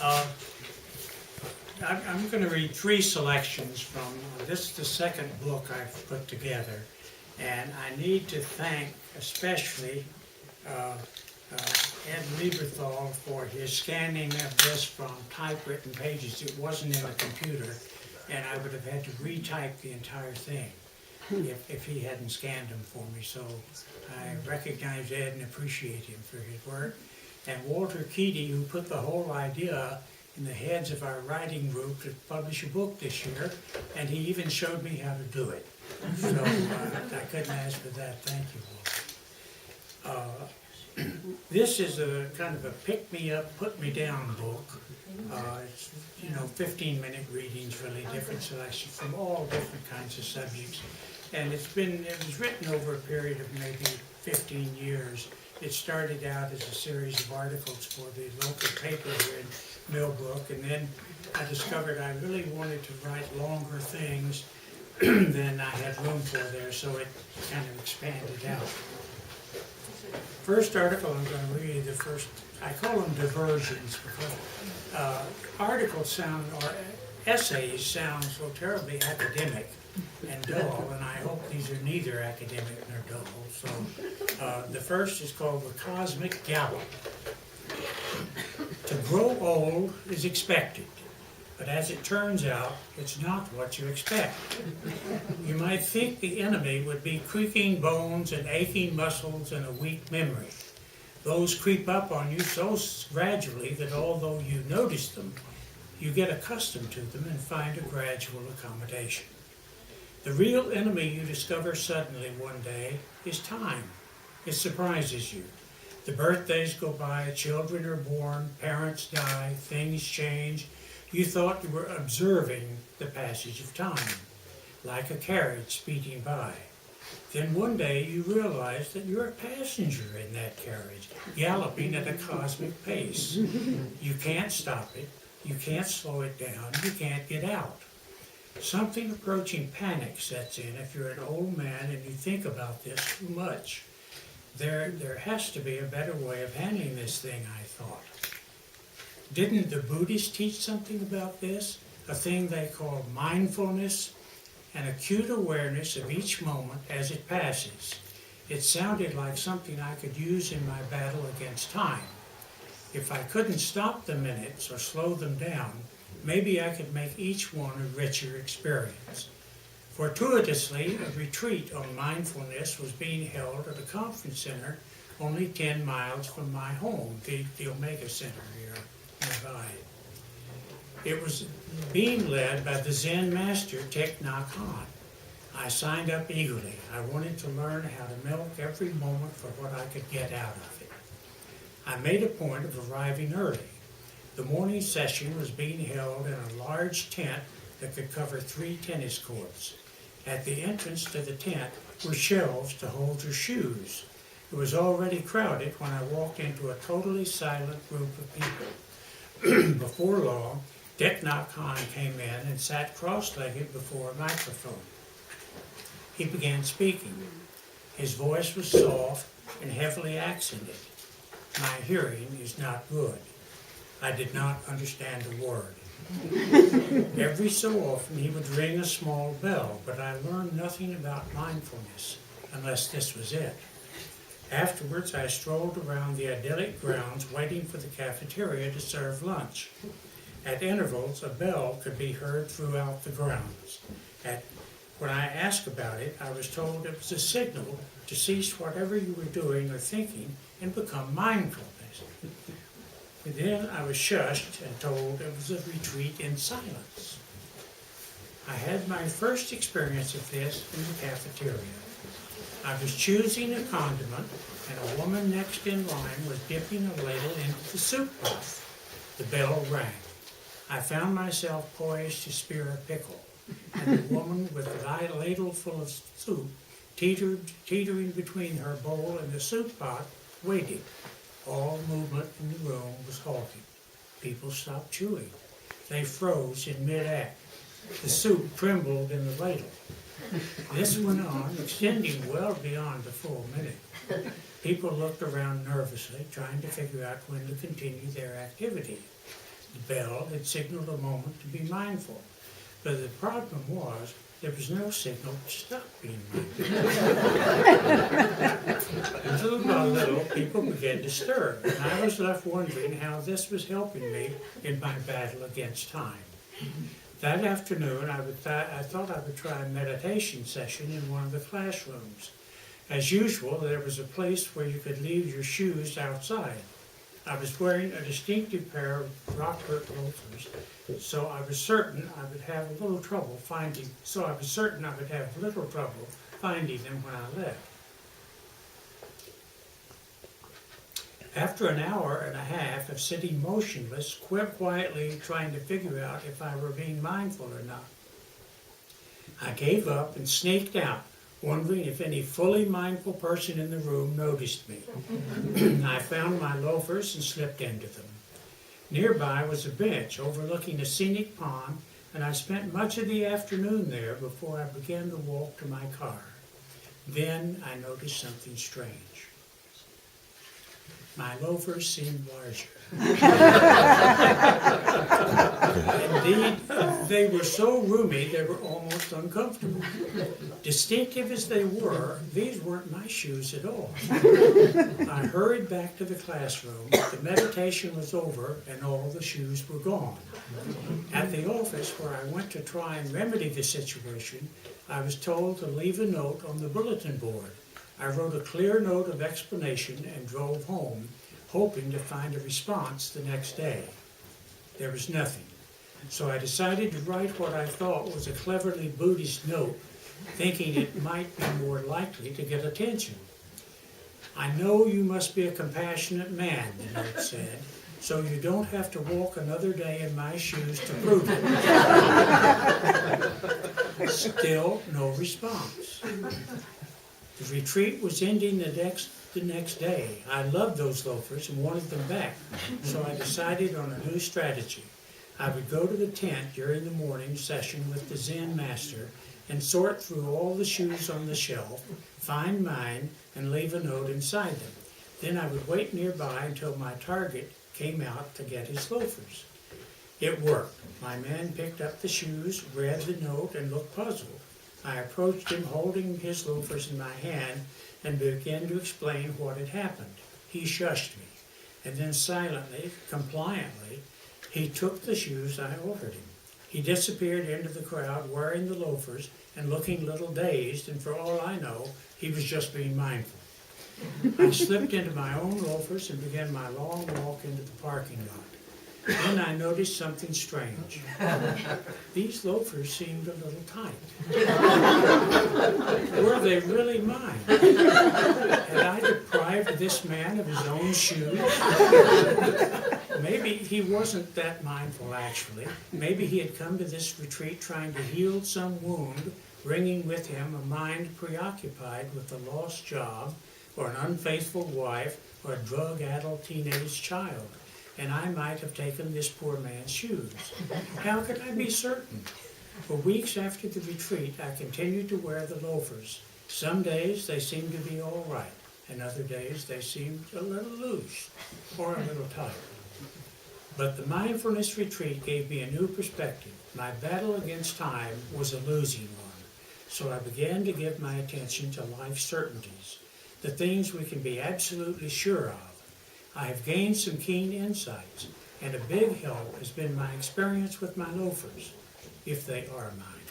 I'm going to read three selections from, this is the second book I've put together, and I need to thank especially Ed Lieberthal for his scanning of this from typewritten pages. It wasn't in a computer, and I would have had to retype the entire thing if he hadn't scanned them for me. So I recognize Ed and appreciate him for his work. And Walter Keaty, who put the whole idea in the heads of our writing group to publish a book this year, and he even showed me how to do it. So I couldn't ask for that. Thank you, Walter. This is a kind of a pick-me-up, put-me-down book. It's, 15-minute readings, really different selections from all different kinds of subjects. And it was written over a period of maybe 15 years. It started out as a series of articles for the local paper here in Millbrook, and then I discovered I really wanted to write longer things than I had room for there, so it kind of expanded out. First article I'm going to read, I call them diversions because articles sound, or essays sound so terribly academic and dull, and I hope these are neither academic nor dull. So the first is called The Cosmic Gallop. To grow old is expected, but as it turns out, it's not what you expect. You might think the enemy would be creaking bones and aching muscles and a weak memory. Those creep up on you so gradually that although you notice them, you get accustomed to them and find a gradual accommodation. The real enemy you discover suddenly one day is time. It surprises you. The birthdays go by, children are born, parents die, things change. You thought you were observing the passage of time, like a carriage speeding by. Then one day you realize that you're a passenger in that carriage, galloping at a cosmic pace. You can't stop it, you can't slow it down, you can't get out. Something approaching panic sets in if you're an old man and you think about this too much. There has to be a better way of handling this thing, I thought. Didn't the Buddhists teach something about this? A thing they call mindfulness, an acute awareness of each moment as it passes. It sounded like something I could use in my battle against time. If I couldn't stop the minutes or slow them down, maybe I could make each one a richer experience. Fortuitously, a retreat on mindfulness was being held at a conference center only 10 miles from my home, the Omega Center here nearby. It was being led by the Zen master, Thich Nhat Hanh. I signed up eagerly. I wanted to learn how to milk every moment for what I could get out of it. I made a point of arriving early. The morning session was being held in a large tent that could cover 3 tennis courts. At the entrance to the tent were shelves to hold your shoes. It was already crowded when I walked into a totally silent group of people. Before long, Thich Nhat Hanh came in and sat cross-legged before a microphone. He began speaking. His voice was soft and heavily accented. My hearing is not good. I did not understand a word. Every so often he would ring a small bell, but I learned nothing about mindfulness, unless this was it. Afterwards, I strolled around the idyllic grounds waiting for the cafeteria to serve lunch. At intervals, a bell could be heard throughout the grounds. When I asked about it, I was told it was a signal to cease whatever you were doing or thinking and become mindful. And then I was shushed and told it was a retreat in silence. I had my first experience of this in the cafeteria. I was choosing a condiment, and a woman next in line was dipping a ladle into the soup pot. The bell rang. I found myself poised to spear a pickle, and the woman with a ladle full of soup teetering between her bowl and the soup pot waited. All movement in the room was halted. People stopped chewing. They froze in mid-act. The soup trembled in the ladle. This went on, extending well beyond the full minute. People looked around nervously, trying to figure out when to continue their activity. The bell had signaled a moment to be mindful, but the problem was there was no signal to stop being mindful. Little by little, people began to stir, and I was left wondering how this was helping me in my battle against time. That afternoon, I thought I would try a meditation session in one of the classrooms. As usual, there was a place where you could leave your shoes outside. I was wearing a distinctive pair of Rockford loafers, so I was certain I would have little trouble finding them when I left. After an hour and a half of sitting motionless, quietly trying to figure out if I were being mindful or not, I gave up and sneaked out, wondering if any fully mindful person in the room noticed me. I found my loafers and slipped into them. Nearby was a bench overlooking a scenic pond, and I spent much of the afternoon there before I began the walk to my car. Then I noticed something strange. My loafers seemed larger. Indeed, they were so roomy they were almost uncomfortable. Distinctive as they were, these weren't my shoes at all. I hurried back to the classroom. The meditation was over and all the shoes were gone. At the office where I went to try and remedy the situation, I was told to leave a note on the bulletin board. I wrote a clear note of explanation and drove home, hoping to find a response the next day. There was nothing, so I decided to write what I thought was a cleverly Buddhist note, thinking it might be more likely to get attention. "I know you must be a compassionate man," the note said, "so you don't have to walk another day in my shoes to prove it." Still no response. The retreat was ending the next day. I loved those loafers and wanted them back, so I decided on a new strategy. I would go to the tent during the morning session with the Zen master and sort through all the shoes on the shelf, find mine, and leave a note inside them. Then I would wait nearby until my target came out to get his loafers. It worked. My man picked up the shoes, read the note, and looked puzzled. I approached him holding his loafers in my hand and began to explain what had happened. He shushed me, and then silently, compliantly, he took the shoes I offered him. He disappeared into the crowd wearing the loafers and looking a little dazed, and for all I know, he was just being mindful. I slipped into my own loafers and began my long walk into the parking lot. Then I noticed something strange. These loafers seemed a little tight. Were they really mine? Had I deprived this man of his own shoes? Maybe he wasn't that mindful, actually. Maybe he had come to this retreat trying to heal some wound, bringing with him a mind preoccupied with a lost job, or an unfaithful wife, or a drug-addled teenage child. And I might have taken this poor man's shoes. How could I be certain? For weeks after the retreat, I continued to wear the loafers. Some days they seemed to be all right, and other days they seemed a little loose or a little tight. But the mindfulness retreat gave me a new perspective. My battle against time was a losing one, so I began to give my attention to life's certainties, the things we can be absolutely sure of. I have gained some keen insights, and a big help has been my experience with my loafers, if they are mine.